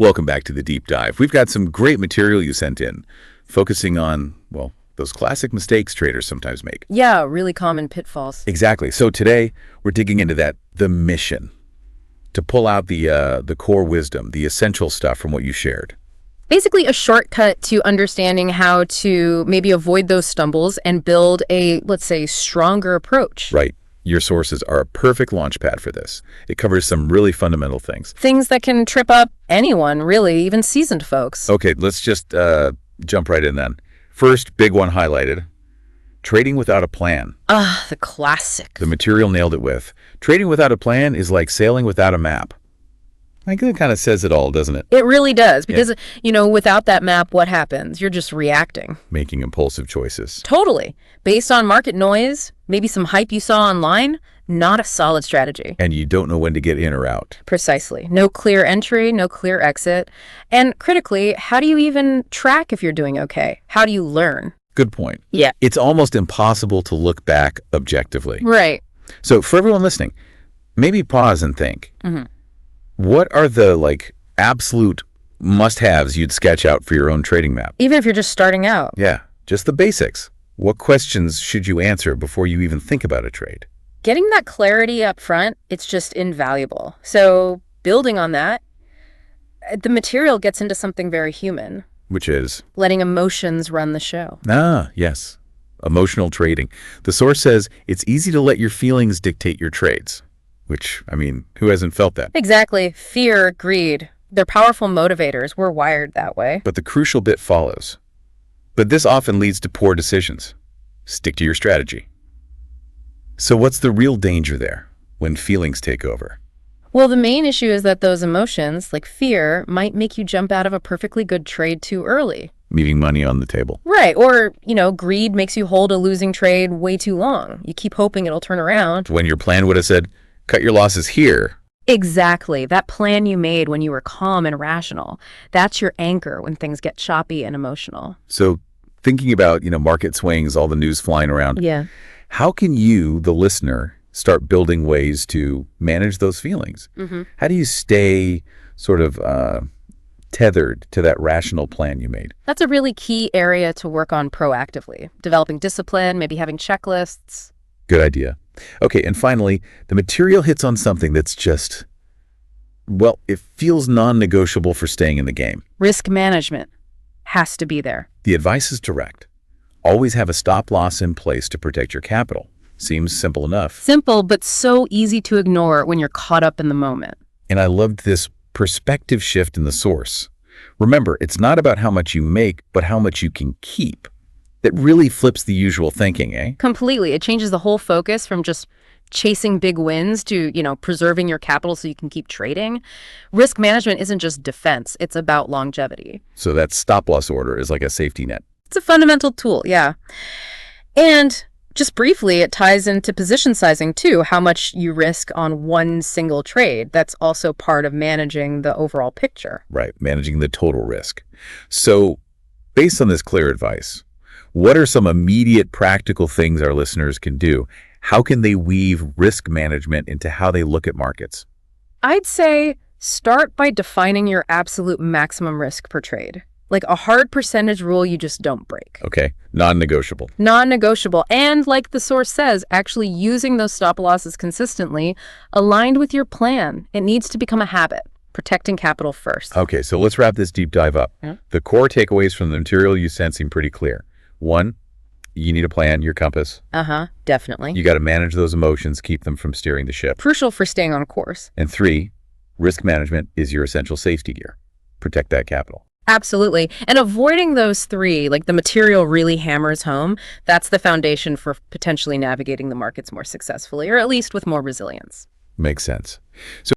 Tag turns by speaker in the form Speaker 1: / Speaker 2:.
Speaker 1: Welcome back to the deep dive. We've got some great material you sent in, focusing on, well, those classic mistakes traders sometimes make.
Speaker 2: Yeah, really common pitfalls.
Speaker 1: Exactly. So today we're digging into the mission, to pull out the core wisdom, the essential stuff from what you shared.
Speaker 2: Basically a shortcut to understanding how to maybe avoid those stumbles and build a, let's say, stronger approach.
Speaker 1: Right. Your sources are a perfect launch pad for this. It covers some really fundamental things.
Speaker 2: Things that can trip up anyone, really, even seasoned folks.
Speaker 1: Okay, let's just jump right in then. First, big one highlighted, trading without a plan.
Speaker 2: The classic.
Speaker 1: The material nailed it with. Trading without a plan is like sailing without a map. I think it kind of says it all, doesn't it?
Speaker 2: It really does, because, without that map, what happens? You're just reacting.
Speaker 1: Making impulsive choices.
Speaker 2: Totally. Based on market noise, maybe some hype you saw online, not a solid strategy.
Speaker 1: And you don't know when to get in or out.
Speaker 2: Precisely. No clear entry, no clear exit. And critically, how do you even track if you're doing okay? How do you learn?
Speaker 1: Good point.
Speaker 2: Yeah.
Speaker 1: It's almost impossible to look back objectively.
Speaker 2: Right.
Speaker 1: So for everyone listening, maybe pause and think. What are the absolute must-haves you'd sketch out for your own trading map?
Speaker 2: Even if you're just starting out.
Speaker 1: Yeah, just the basics. What questions should you answer before you even think about a trade?
Speaker 2: Getting that clarity up front, it's just invaluable. So building on that, the material gets into something very human.
Speaker 1: Which is?
Speaker 2: Letting emotions run the show.
Speaker 1: Ah, yes. Emotional trading. The source says it's easy to let your feelings dictate your trades. Which, who hasn't felt that?
Speaker 2: Exactly. Fear, greed. They're powerful motivators. We're wired that way.
Speaker 1: But the crucial bit follows. But this often leads to poor decisions. Stick to your strategy. So what's the real danger there when feelings take over?
Speaker 2: Well, the main issue is that those emotions, like fear, might make you jump out of a perfectly good trade too early.
Speaker 1: Leaving money on the table.
Speaker 2: Right. Or, greed makes you hold a losing trade way too long. You keep hoping it'll turn around.
Speaker 1: When your plan would have said, cut your losses here.
Speaker 2: Exactly. That plan you made when you were calm and rational. That's your anchor when things get choppy and emotional.
Speaker 1: So thinking about, market swings, all the news flying around.
Speaker 2: Yeah.
Speaker 1: How can you, the listener, start building ways to manage those feelings? How do you stay sort of tethered to that rational plan you made?
Speaker 2: That's a really key area to work on proactively. Developing discipline, maybe having checklists.
Speaker 1: Good idea. Okay, and finally, the material hits on something that's just, well, it feels non-negotiable for staying in the game.
Speaker 2: Risk management has to be there.
Speaker 1: The advice is direct. Always have a stop loss in place to protect your capital. Seems simple enough.
Speaker 2: Simple, but so easy to ignore when you're caught up in the moment.
Speaker 1: And I loved this perspective shift in the source. Remember, it's not about how much you make, but how much you can keep. That really flips the usual thinking, eh?
Speaker 2: Completely. It changes the whole focus from just chasing big wins to, preserving your capital so you can keep trading. Risk management isn't just defense. It's about longevity.
Speaker 1: So that stop loss order is like a safety net.
Speaker 2: It's a fundamental tool, yeah. And just briefly, it ties into position sizing too, how much you risk on one single trade. That's also part of managing the overall picture.
Speaker 1: Right, managing the total risk. So based on this clear advice, what are some immediate practical things our listeners can do? How can they weave risk management into how they look at markets?
Speaker 2: I'd say start by defining your absolute maximum risk per trade. Like a hard percentage rule you just don't break.
Speaker 1: Okay, non-negotiable.
Speaker 2: Non-negotiable. And like the source says, actually using those stop losses consistently, aligned with your plan. It needs to become a habit. Protecting capital first.
Speaker 1: Okay, so let's wrap this deep dive up. The core takeaways from the material you sent seem pretty clear. 1, you need a plan, your compass.
Speaker 2: Definitely.
Speaker 1: You got to manage those emotions, keep them from steering the ship.
Speaker 2: Crucial for staying on course.
Speaker 1: And 3, risk management is your essential safety gear. Protect that capital.
Speaker 2: Absolutely. And avoiding those 3, like the material really hammers home, that's the foundation for potentially navigating the markets more successfully, or at least with more resilience.
Speaker 1: Makes sense. So